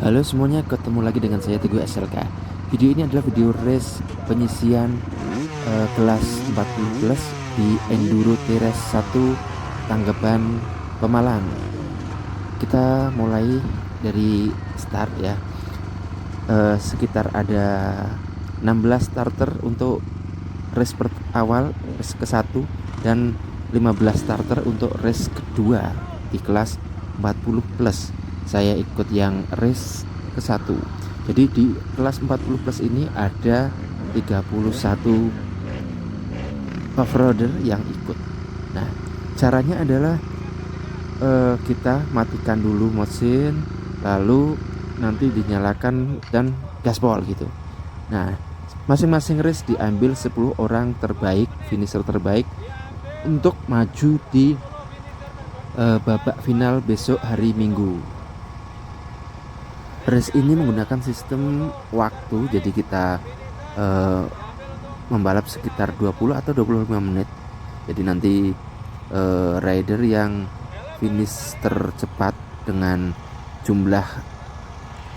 Halo semuanya, ketemu lagi dengan saya Teguh SLK. Video ini adalah video race penyisian kelas 40 plus di Enduro Teres 1 Tanggapan Pemalang. Kita mulai dari start ya. Sekitar ada 16 starter untuk race awal, race ke-1, dan 15 starter untuk race kedua di kelas 40 plus. Saya ikut yang race ke-1. Jadi di kelas 40 plus ini ada 31 off-roader yang ikut. Nah, caranya adalah kita matikan dulu mesin, lalu nanti dinyalakan dan gaspol gitu. Nah, masing-masing race diambil 10 orang terbaik, finisher terbaik untuk maju di babak final besok hari Minggu. Race ini menggunakan sistem waktu, jadi kita membalap sekitar 20 atau 25 menit. Jadi nanti rider yang finish tercepat dengan jumlah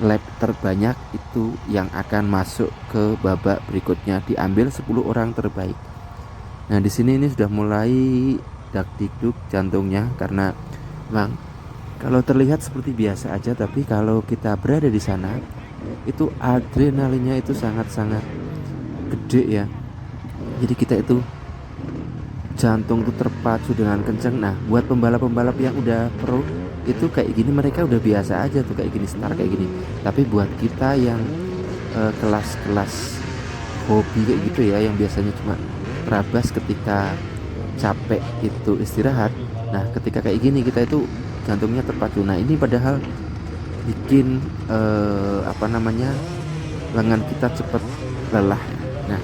lap terbanyak itu yang akan masuk ke babak berikutnya, diambil 10 orang terbaik. Nah, di sini ini sudah mulai dak-dikduk jantungnya karena memang kalau terlihat seperti biasa aja, tapi kalau kita berada di sana itu adrenalinnya itu sangat-sangat gede ya. Jadi kita itu jantung tuh terpacu dengan kenceng. Nah, buat pembalap-pembalap yang udah pro itu kayak gini mereka udah biasa aja tuh kayak gini, start kayak gini. Tapi buat kita yang kelas-kelas hobi kayak gitu ya, yang biasanya cuma terabas ketika capek itu istirahat. Nah, ketika kayak gini kita itu jantungnya terpacu. Nah, ini padahal bikin lengan kita cepat lelah. Nah,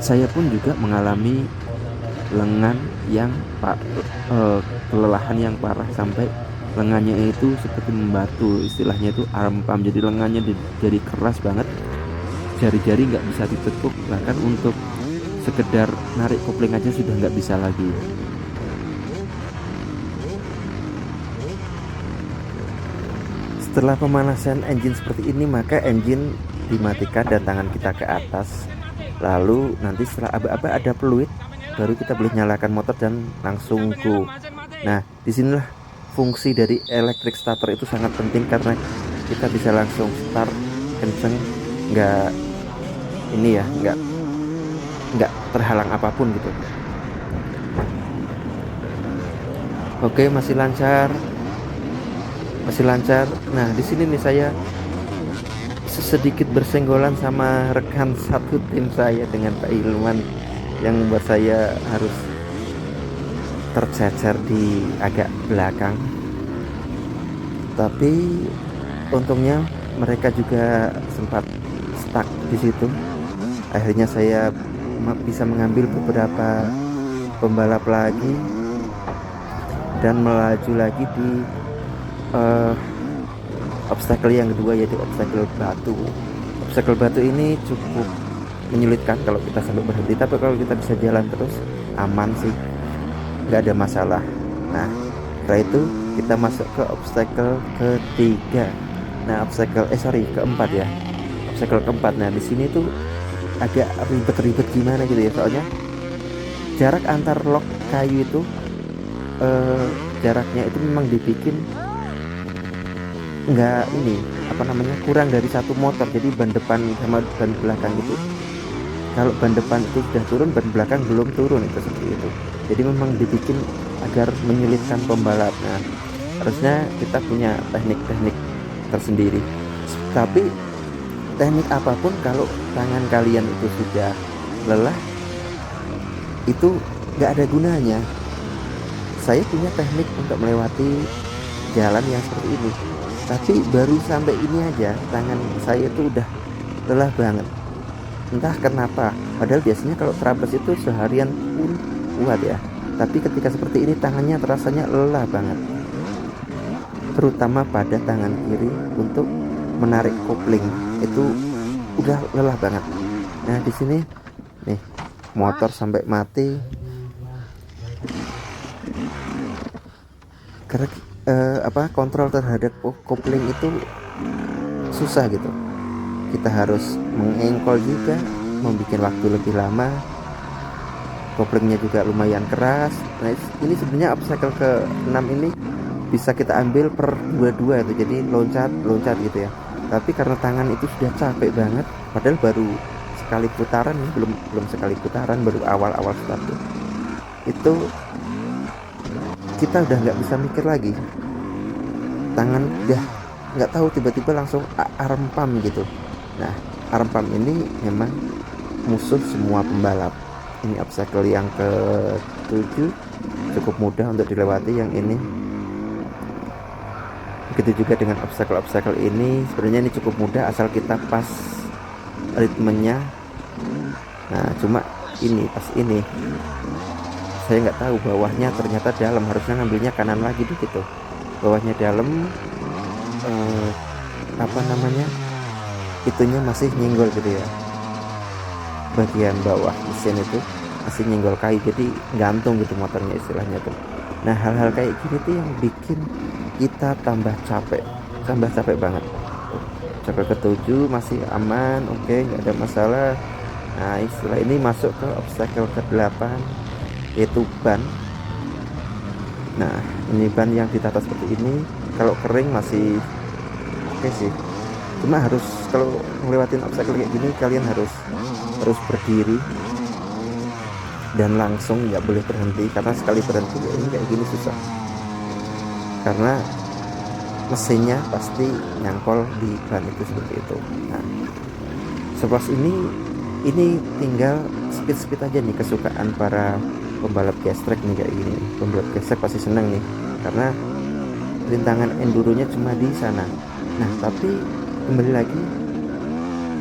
saya pun juga mengalami lengan yang kelelahan yang parah, sampai lengannya itu seperti membatu, istilahnya itu arm pump. Jadi lengannya jadi keras banget, jari-jari nggak bisa ditekuk, bahkan untuk sekedar narik kopling aja sudah nggak bisa lagi. Setelah pemanasan engine seperti ini, maka engine dimatikan dan tangan kita ke atas. Lalu nanti setelah aba-aba ada peluit, baru kita boleh nyalakan motor dan langsung go. Nah, disinilah fungsi dari electric starter itu sangat penting, karena kita bisa langsung start kenceng, nggak terhalang apapun gitu. Oke, masih lancar. Nah, di sini nih saya sedikit bersenggolan sama rekan satu tim saya dengan Pak Ilman, yang membuat saya harus tercecer di agak belakang. Tapi untungnya mereka juga sempat stuck di situ. Akhirnya saya bisa mengambil beberapa pembalap lagi dan melaju lagi di obstacle yang kedua, yaitu obstacle batu. Obstacle batu ini cukup menyulitkan kalau kita sampai berhenti, tapi kalau kita bisa jalan terus aman sih, nggak ada masalah. Nah, setelah itu kita masuk ke obstacle ketiga. Nah, keempat ya. Obstacle keempat. Nah, di sini tuh agak ribet-ribet gimana gitu ya, soalnya jarak antar lock kayu itu jaraknya itu memang dibikin kurang dari satu motor. Jadi ban depan sama ban belakang itu, kalau ban depan itu sudah turun, ban belakang belum turun, itu seperti itu. Jadi memang dibikin agar menyulitkan pembalap. Nah, harusnya kita punya teknik-teknik tersendiri. Tapi teknik apapun kalau tangan kalian itu sudah lelah, itu nggak ada gunanya. Saya punya teknik untuk melewati jalan yang seperti ini, tapi baru sampai ini aja tangan saya itu udah lelah banget, entah kenapa. Padahal biasanya kalau terabas itu seharian pun kuat ya, tapi ketika seperti ini tangannya terasanya lelah banget, terutama pada tangan kiri untuk menarik kopling itu udah lelah banget. Nah, di sini nih motor sampai mati karena kontrol terhadap kopling itu susah gitu. Kita harus mengengkol juga, membuat waktu lebih lama. Koplingnya juga lumayan keras. Nah ini sebenarnya obstacle ke 6 ini bisa kita ambil per dua-dua itu, jadi loncat gitu ya. Tapi karena tangan itu sudah capek banget, padahal baru sekali putaran ya, belum sekali putaran, baru awal-awal start itu kita udah nggak bisa mikir lagi, tangan udah nggak tahu, tiba-tiba langsung arm pump gitu. Nah arm pump ini memang musuh semua pembalap. Ini obstacle yang ke-7, cukup mudah untuk dilewati yang ini. Begitu juga dengan obstacle ini, sebenarnya ini cukup mudah asal kita pas ritmenya. Nah cuma ini pas ini saya nggak tahu bawahnya ternyata dalam, harusnya ngambilnya kanan lagi dikit tuh, bawahnya dalam, apa namanya, itunya masih nyenggol gitu ya, bagian bawah mesin itu masih nyenggol kayu, jadi gantung gitu motornya istilahnya tuh. Nah hal-hal kayak gini tuh yang bikin kita tambah capek banget. Obstacle ke-7 masih aman, oke, nggak ada masalah. Nah setelah ini masuk ke obstacle ke-8, yaitu ban. Nah ini ban yang ditata seperti ini, kalau kering masih oke sih, cuma harus kalau ngelewatin obstacle kayak gini kalian harus berdiri dan langsung, nggak boleh berhenti, karena sekali berhenti ini kayak gini susah, karena mesinnya pasti nyangkol di ban itu seperti itu. Nah sebelah ini tinggal speed aja nih, kesukaan para pembalap gas track nih kayak gini. Pembalap gas track pasti seneng nih, karena rintangan enduronya cuma di sana. Nah tapi kembali lagi,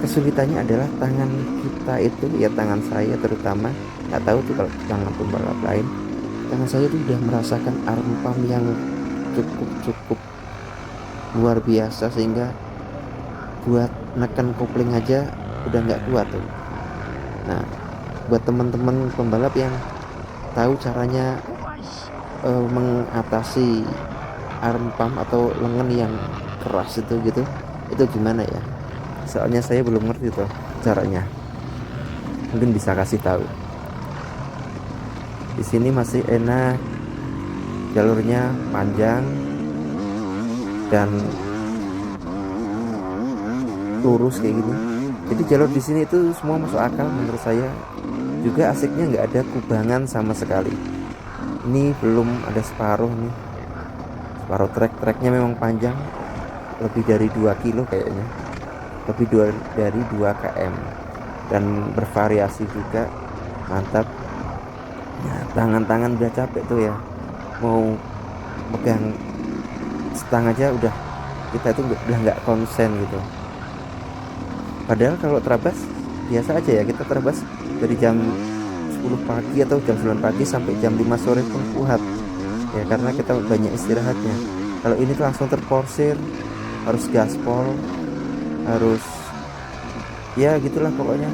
kesulitannya adalah tangan kita itu ya, tangan saya terutama, nggak tahu tuh kalau tangan pembalap lain, tangan saya tuh udah merasakan arm pump yang cukup luar biasa, sehingga buat neken kopling aja udah nggak kuat tuh. Nah buat teman-teman pembalap yang tahu caranya mengatasi arm pump atau lengan yang keras itu gitu, itu gimana ya, soalnya saya belum ngerti tuh caranya, mungkin bisa kasih tahu. Di sini masih enak, jalurnya panjang dan lurus kayak gini, jadi jalur di sini itu semua masuk akal menurut saya. Juga asiknya nggak ada kubangan sama sekali. Ini belum ada separuh nih, separuh treknya memang panjang, lebih dari 2 kilo kayaknya, lebih dari 2 km, dan bervariasi juga, mantap. Nah tangan udah capek tuh ya, mau pegang stang aja udah, kita itu udah nggak konsen gitu. Padahal kalau terabas biasa aja ya, kita terabas dari jam 10 pagi atau jam 9 pagi sampai jam 5 sore pun kuat ya, karena kita banyak istirahatnya. Kalau ini tuh langsung terporsir, harus gaspol, harus ya gitulah pokoknya.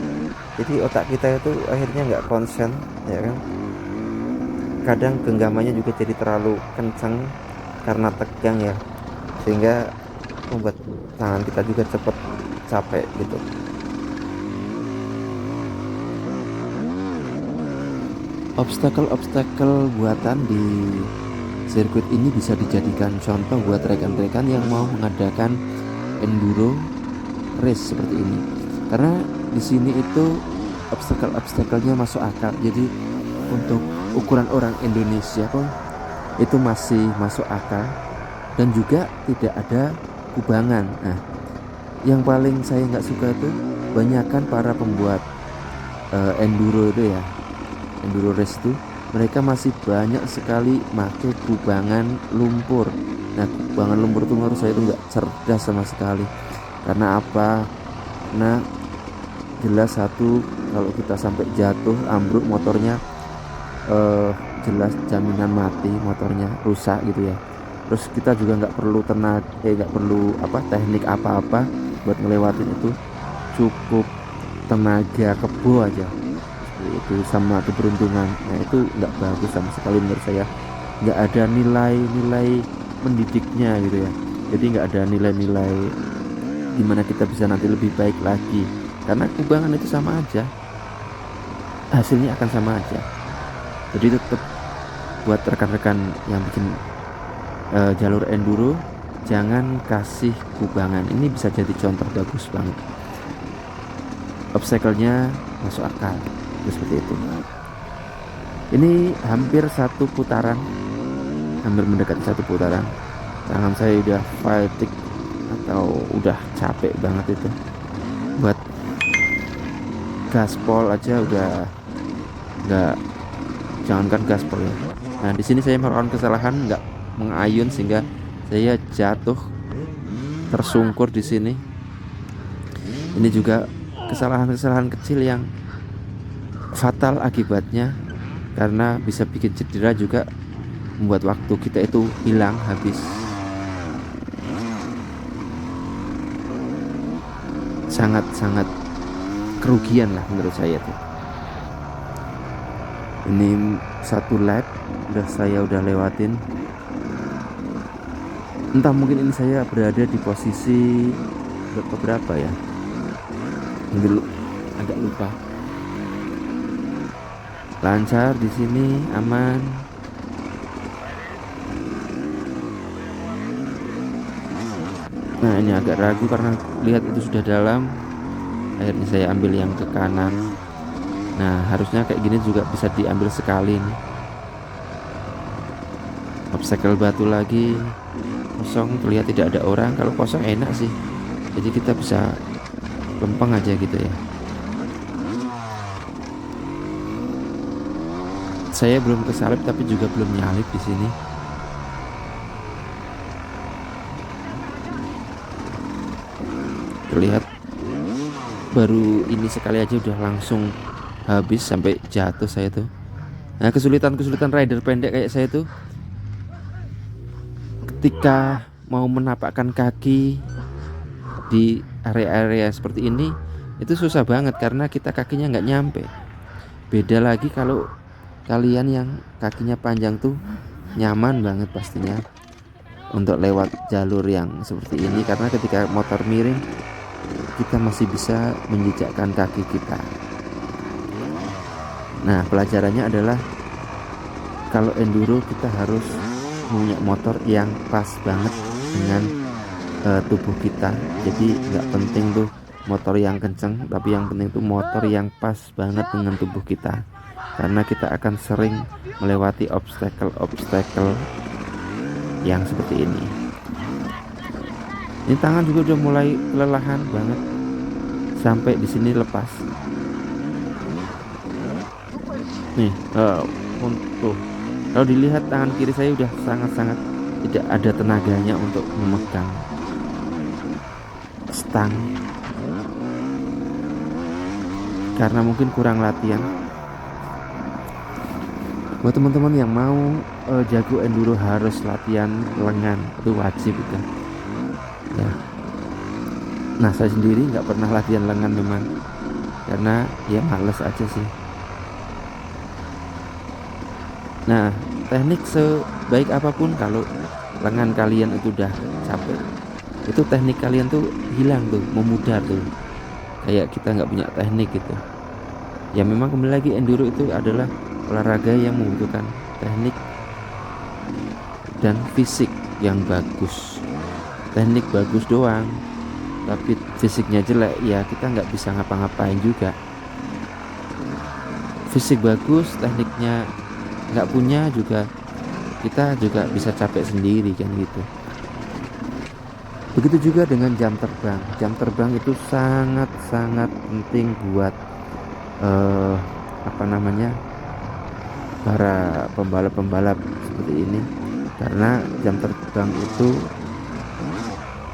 Jadi otak kita itu akhirnya nggak konsen ya kan, kadang genggamannya juga jadi terlalu kencang karena tegang ya, sehingga membuat tangan kita juga cepat capek gitu. Obstacle buatan di sirkuit ini bisa dijadikan contoh buat rekan-rekan yang mau mengadakan enduro race seperti ini, karena di sini itu obstacle-nya masuk akal. Jadi untuk ukuran orang Indonesia pun itu masih masuk akal, dan juga tidak ada kubangan. Nah yang paling saya nggak suka itu banyakkan para pembuat enduro itu ya, enduro race itu, mereka masih banyak sekali pakai kubangan lumpur. Nah kubangan lumpur itu menurut saya itu nggak cerdas sama sekali. Karena apa? Nah jelas satu, kalau kita sampai jatuh ambruk motornya, jelas jaminan mati, motornya rusak gitu ya. Terus kita juga nggak perlu nggak perlu teknik apa-apa buat ngelewatin itu, cukup tenaga kebo aja itu sama keberuntungan. Nah itu nggak bagus sama sekali menurut saya, nggak ada nilai mendidiknya gitu ya. jadi nggak ada nilai-nilai gimana kita bisa nanti lebih baik lagi, karena kubangan itu sama aja, hasilnya akan sama aja. Jadi tetap buat rekan-rekan yang bikin jalur enduro, jangan kasih kubangan. Ini bisa jadi contoh bagus banget, obstacle-nya masuk akal, seperti itu. Ini hampir satu putaran, hampir mendekati satu putaran. Tangan saya udah fatigue atau udah capek banget itu. Buat gaspol aja udah nggak, jangankan gaspol ya. Nah di sini saya melakukan kesalahan nggak mengayun sehingga saya jatuh tersungkur di sini. Ini juga kesalahan-kesalahan kecil yang fatal akibatnya, karena bisa bikin cedera juga, membuat waktu kita itu hilang habis. Sangat-sangat kerugian lah menurut saya tuh. Ini satu lap saya udah lewatin. Entah mungkin ini saya berada di posisi berapa ya, dulu agak lupa. Lancar di sini, aman. Nah ini agak ragu karena lihat itu sudah dalam. Akhirnya saya ambil yang ke kanan. Nah harusnya kayak gini juga bisa diambil sekali nih. Obstacle batu lagi, kosong, terlihat tidak ada orang. Kalau kosong enak sih, jadi kita bisa lempeng aja gitu ya. Saya belum kesalip tapi juga belum nyalip di sini. Terlihat baru ini sekali aja udah langsung habis sampai jatuh saya tuh. Nah kesulitan rider pendek kayak saya tuh, ketika mau menapakkan kaki di area-area seperti ini itu susah banget karena kita kakinya nggak nyampe. Beda lagi kalau kalian yang kakinya panjang tuh nyaman banget pastinya untuk lewat jalur yang seperti ini, karena ketika motor miring kita masih bisa menjejakkan kaki kita. Nah pelajarannya adalah kalau enduro kita harus punya motor yang pas banget dengan tubuh kita. Jadi nggak penting tuh motor yang kenceng, tapi yang penting tuh motor yang pas banget dengan tubuh kita, karena kita akan sering melewati obstacle yang seperti ini. Ini tangan juga udah mulai kelelahan banget, sampai di sini lepas. Nih, untuk kalau dilihat tangan kiri saya udah sangat-sangat tidak ada tenaganya untuk memegang stang, karena mungkin kurang latihan. Buat teman-teman yang mau jago enduro harus latihan lengan, itu wajib itu ya. Nah saya sendiri nggak pernah latihan lengan memang, karena ya males aja sih. Nah teknik sebaik apapun, kalau lengan kalian itu udah capek, itu teknik kalian tuh hilang tuh, memudar tuh, kayak kita nggak punya teknik gitu ya. Memang kembali lagi, enduro itu adalah olahraga yang membutuhkan teknik dan fisik yang bagus. Teknik bagus doang tapi fisiknya jelek, ya kita nggak bisa ngapa-ngapain juga. Fisik bagus, tekniknya nggak punya juga, kita juga bisa capek sendiri kan gitu. Begitu juga dengan jam terbang. Jam terbang itu sangat-sangat penting buat para pembalap-pembalap seperti ini, karena jam terbang itu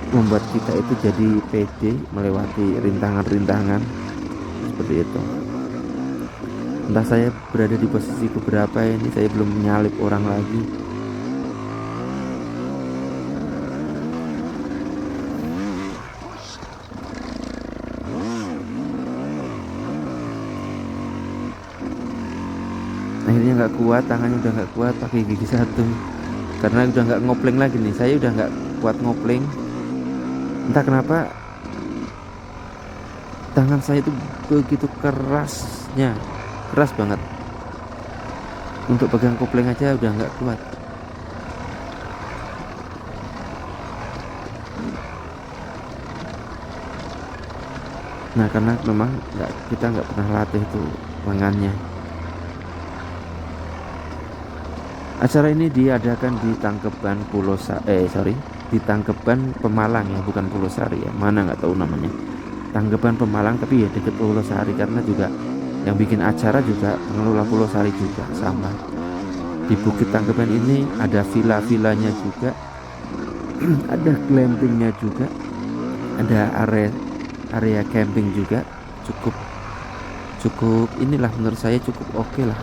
membuat kita itu jadi pede melewati rintangan-rintangan seperti itu. Entah saya berada di posisi keberapa ini, saya belum menyalip orang lagi. Akhirnya nggak kuat, tangannya udah nggak kuat, pakai gigi satu karena udah nggak ngopleng lagi nih. Saya udah nggak kuat ngopling. Entah kenapa tangan saya itu begitu kerasnya, keras banget. Untuk pegang kopling aja udah nggak kuat. Nah karena memang kita nggak pernah latih tuh lengannya. Acara ini diadakan di Tangkeban di Tangkeban Pemalang ya, bukan Pulau Sari ya, mana nggak tahu namanya. Tangkeban Pemalang, tapi ya deket Pulau Sari, karena juga yang bikin acara juga pengelola Pulau Sari juga sama. Di Bukit Tangkeban ini ada villa-villanya juga, ada glampingnya juga, ada area camping juga. Cukup inilah menurut saya cukup oke lah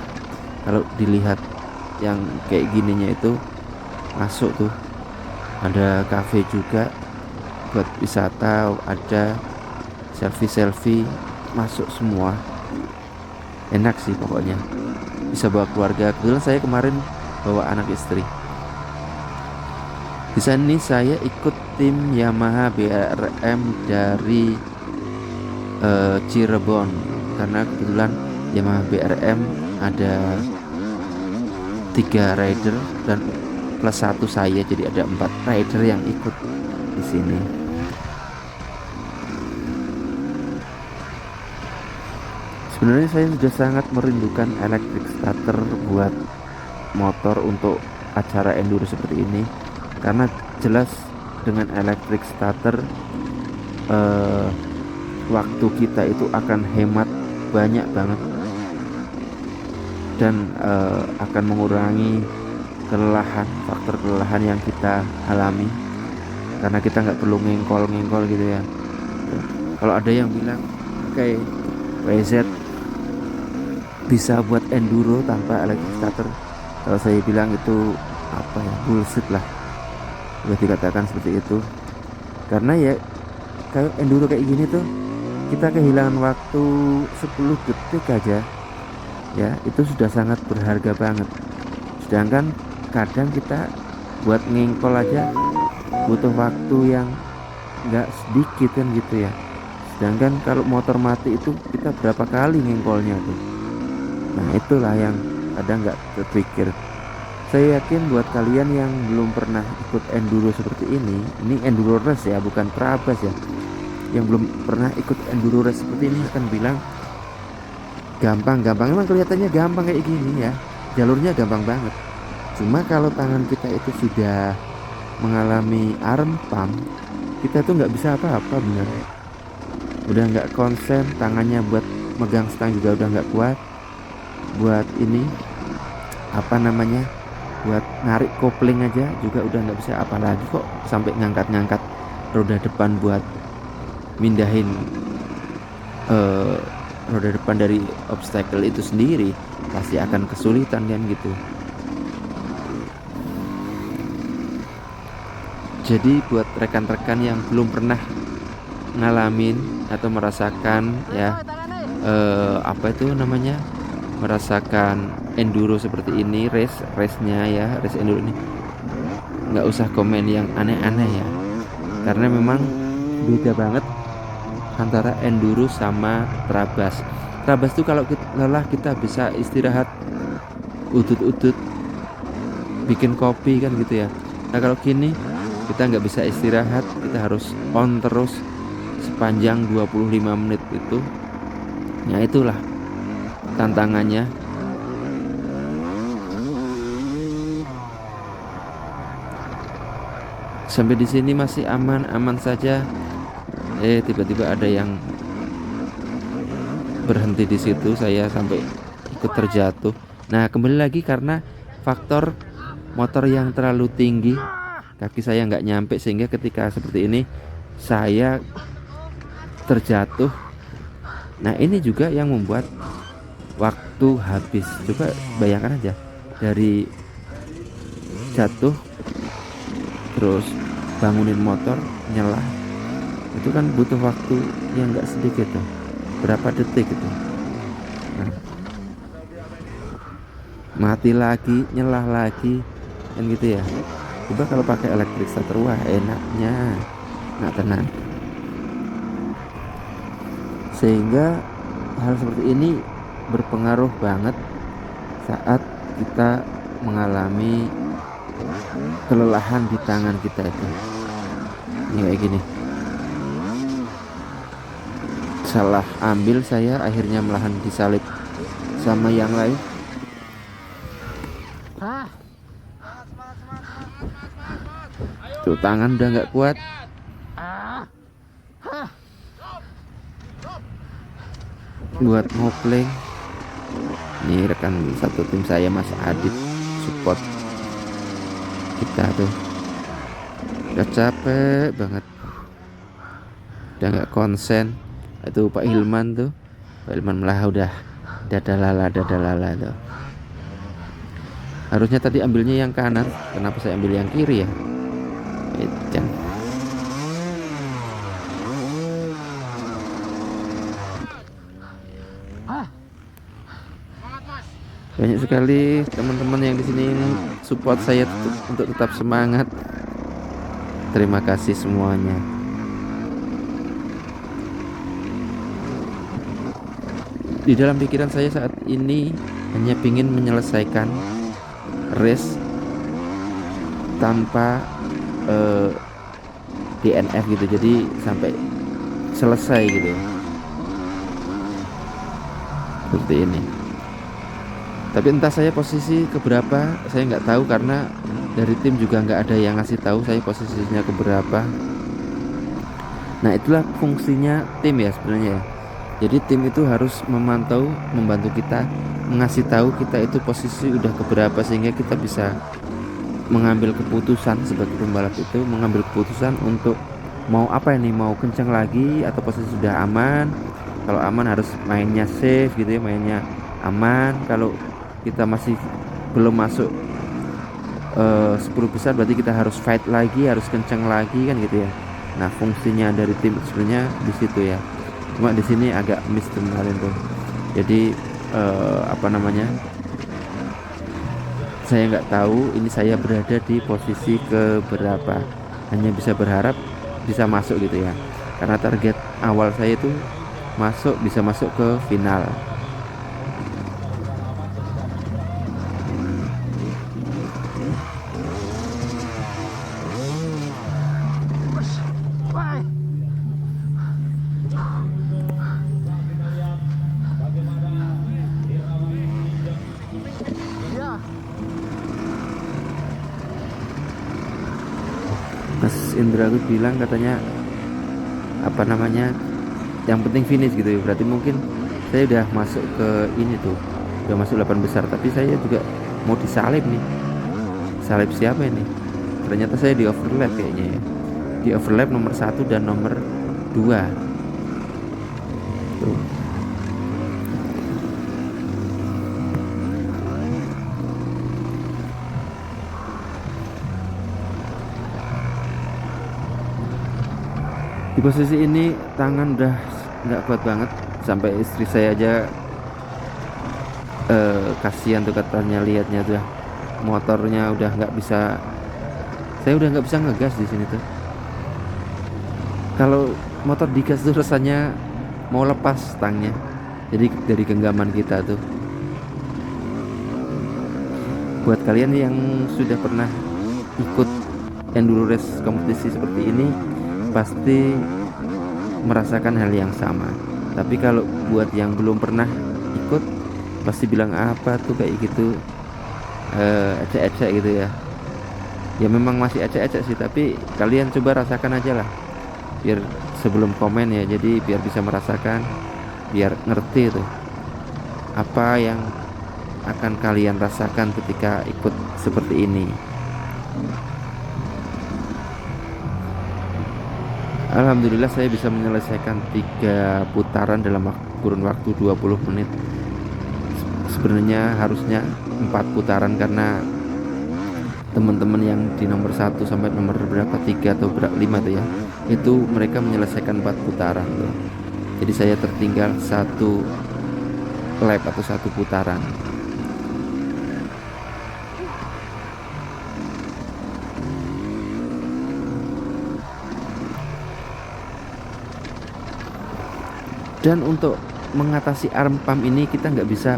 kalau dilihat. Yang kayak gininya itu masuk tuh, ada cafe juga buat wisata, ada selfie masuk semua. Enak sih pokoknya, bisa bawa keluarga. Kebetulan saya kemarin bawa anak istri. Di sini saya ikut tim Yamaha BRM dari Cirebon, karena kebetulan Yamaha BRM ada 3 rider dan plus 1 saya, jadi ada 4 rider yang ikut di sini. Sebenarnya saya sudah sangat merindukan electric starter buat motor untuk acara enduro seperti ini, karena jelas dengan electric starter waktu kita itu akan hemat banyak banget, dan akan mengurangi faktor kelelahan yang kita alami, karena kita nggak perlu ngengkol gitu ya. Kalau ada yang bilang kayak WZ bisa buat enduro tanpa electric starter, kalau saya bilang itu apa ya, bullshit lah, udah dikatakan seperti itu. Karena ya kayak enduro kayak gini tuh kita kehilangan waktu 10 detik aja ya, itu sudah sangat berharga banget. Sedangkan kadang kita buat ngengkol aja butuh waktu yang nggak sedikit kan gitu ya. Sedangkan kalau motor mati itu kita berapa kali ngengkolnya tuh. Nah itulah yang kadang nggak terpikir. Saya yakin buat kalian yang belum pernah ikut enduro seperti ini enduro race ya, bukan Trabas ya, yang belum pernah ikut enduro race seperti ini akan bilang gampang, emang kelihatannya gampang kayak gini ya, jalurnya gampang banget. Cuma kalau tangan kita itu sudah mengalami arm pump, kita tuh nggak bisa apa-apa bener. Udah nggak konsen, tangannya buat megang stang juga udah nggak kuat, buat ini apa namanya, buat narik kopling aja juga udah nggak bisa, apalagi kok sampai ngangkat roda depan buat mindahin roda depan dari obstacle itu sendiri, pasti akan kesulitan kan gitu. Jadi buat rekan-rekan yang belum pernah ngalamin atau merasakan ya apa itu namanya, merasakan enduro seperti ini, race-nya ya, race enduro ini, nggak usah komen yang aneh-aneh ya, karena memang beda banget antara enduro sama Trabas. Trabas tuh kalau kita lelah kita bisa istirahat, udut bikin kopi kan gitu ya. Nah kalau gini kita nggak bisa istirahat, kita harus on terus sepanjang 25 menit itu. Nah itulah tantangannya. Sampai di sini masih aman saja. Tiba-tiba ada yang berhenti di situ, saya sampai ikut terjatuh. Nah kembali lagi karena faktor motor yang terlalu tinggi, kaki saya nggak nyampe, sehingga ketika seperti ini saya terjatuh. Nah ini juga yang membuat waktu habis. Coba bayangkan aja, dari jatuh terus bangunin motor, nyelah, itu kan butuh waktu yang nggak sedikit tuh, berapa detik itu. Nah, mati lagi, nyelah lagi kan gitu ya. Coba kalau pakai electric starter, wah enaknya nggak tenang. Sehingga hal seperti ini berpengaruh banget saat kita mengalami kelelahan di tangan kita itu. Ini kayak gini, salah ambil saya, akhirnya malahan disalip sama yang lain. Tuh tangan udah nggak kuat. Buat ngopling. Ini rekan satu tim saya, Mas Adit, support kita tuh. Udah capek banget, udah nggak konsen. Itu Pak Hilman tuh, Pak Hilman malah udah dadalala tuh. Harusnya tadi ambilnya yang kanan, kenapa saya ambil yang kiri ya? Edan. Banyak sekali teman-teman yang di sini support saya untuk tetap semangat. Terima kasih semuanya. Di dalam pikiran saya saat ini hanya ingin menyelesaikan race tanpa DNF gitu, jadi sampai selesai gitu, seperti ini. Tapi entah saya posisi keberapa, saya nggak tahu karena dari tim juga nggak ada yang ngasih tahu saya posisinya keberapa. Nah itulah fungsinya tim ya sebenarnya. Jadi tim itu harus memantau, membantu kita, mengasih tahu kita itu posisi udah keberapa, sehingga kita bisa mengambil keputusan sebagai pembalap itu, mengambil keputusan untuk mau apa ini, mau kencang lagi atau posisi sudah aman. Kalau aman harus mainnya safe gitu ya, mainnya aman. Kalau kita masih belum masuk 10 besar, berarti kita harus fight lagi, harus kencang lagi kan gitu ya. Nah fungsinya dari tim sebenarnya di situ ya. Cuma di sini agak miss kemarin tuh. Jadi apa namanya, saya nggak tahu ini saya berada di posisi keberapa. Hanya bisa berharap bisa masuk gitu ya. Karena target awal saya itu bisa masuk ke final. Mas Indra tuh bilang katanya apa namanya, yang penting finish gitu ya. Berarti mungkin saya udah masuk ke ini tuh, udah masuk 8 besar, tapi saya juga mau disalip nih. Salip siapa ini? Ternyata saya di overlap kayaknya ya, di overlap nomor 1 dan nomor 2 tuh. Di posisi ini tangan udah nggak kuat banget, sampai istri saya aja kasihan tuh katanya, lihatnya tuh motornya udah nggak bisa, saya udah nggak bisa ngegas di sini tuh. Kalau motor digas tuh rasanya mau lepas stangnya, jadi dari genggaman kita tuh. Buat kalian yang sudah pernah ikut enduro race kompetisi seperti ini pasti merasakan hal yang sama. Tapi kalau buat yang belum pernah ikut pasti bilang apa tuh kayak gitu, ecek-ecek gitu ya. Ya memang masih ecek-ecek sih, tapi kalian coba rasakan aja lah, biar sebelum komen ya, jadi biar bisa merasakan, biar ngerti tuh apa yang akan kalian rasakan ketika ikut seperti ini. Alhamdulillah saya bisa menyelesaikan 3 putaran dalam kurun waktu 20 menit. Sebenarnya harusnya 4 putaran karena teman-teman yang di nomor 1 sampai nomor berapa, 3 atau 5 tuh ya, itu mereka menyelesaikan 4 putaran tuh. Jadi saya tertinggal 1 lap atau 1 putaran. Dan untuk mengatasi arm pump ini kita nggak bisa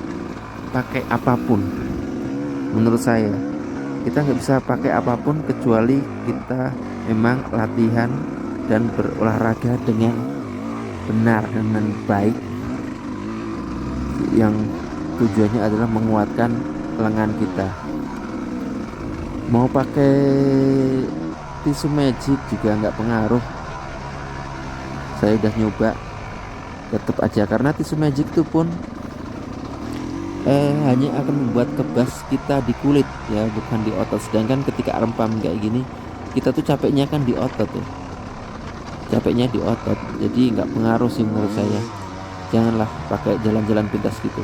pakai apapun. Menurut saya kita nggak bisa pakai apapun kecuali kita memang latihan dan berolahraga dengan benar dan dengan baik, yang tujuannya adalah menguatkan lengan kita. Mau pakai tisu magic juga nggak pengaruh, saya udah nyoba tetap aja, karena tisu magic itu pun hanya akan membuat kebas kita di kulit ya, bukan di otot. Sedangkan ketika arm pump kayak gini, kita tuh capeknya kan di otot ya, capeknya di otot, jadi nggak pengaruh sih menurut saya. Janganlah pakai jalan-jalan pintas gitu.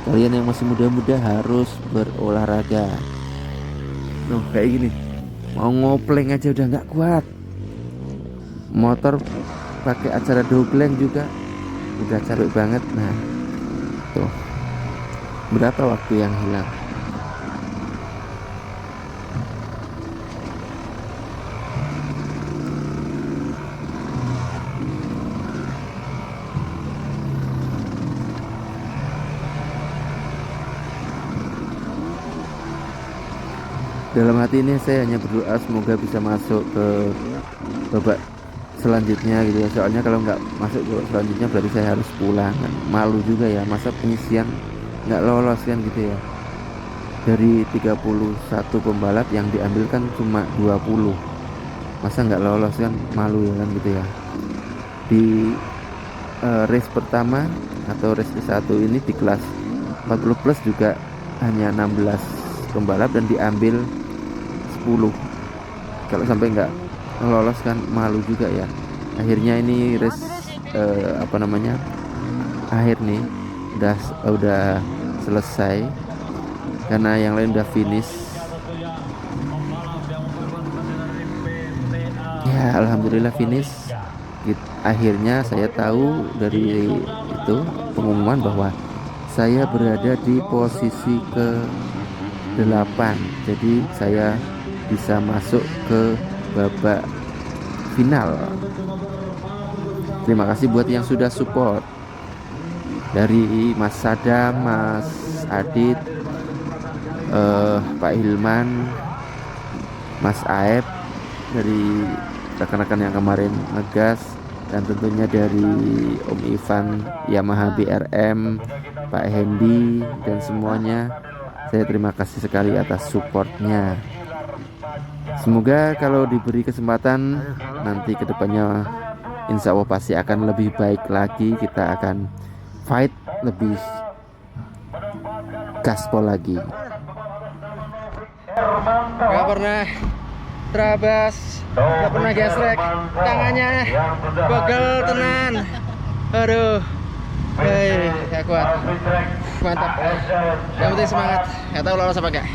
Kalian yang masih muda-muda harus berolahraga. Noh kayak gini, mau ngopleng aja udah nggak kuat. Motor pakai acara dogleng juga udah capek banget. Nah tuh, berapa waktu yang hilang. Dalam hati ini saya hanya berdoa semoga bisa masuk ke babak selanjutnya gitu ya. Soalnya kalau nggak masuk ke babak selanjutnya berarti saya harus pulang kan. Malu juga ya, masa penyisian nggak lolos kan gitu ya. Dari 31 pembalap yang diambil kan cuma 20, masa nggak lolos kan, malu ya kan gitu ya. Di race pertama atau race ke-1 ini di kelas 40 plus juga hanya 16 pembalap dan diambil 10. Kalau sampai nggak lolos kan malu juga ya. Akhirnya ini race akhir nih udah selesai karena yang lain udah finish ya, alhamdulillah finish. Akhirnya saya tahu dari itu pengumuman bahwa saya berada di posisi ke-8, jadi saya bisa masuk ke babak final. Terima kasih buat yang sudah support, dari Mas Sadam, Mas Adit, Pak Hilman, Mas Aep, dari rekan-rekan yang kemarin ngegas, dan tentunya dari Om Ivan Yamaha BRM, Pak Hendy, dan semuanya. Saya terima kasih sekali atas supportnya. Semoga kalau diberi kesempatan nanti kedepannya insya Allah pasti akan lebih baik lagi. Kita akan fight lebih gaspol lagi. Gak pernah terabas, gak pernah gesrek, tangannya pegel tenan. Aduh, hei, gak kuat. Mantap. Yang penting semangat. Gak tahu lolos apa enggak.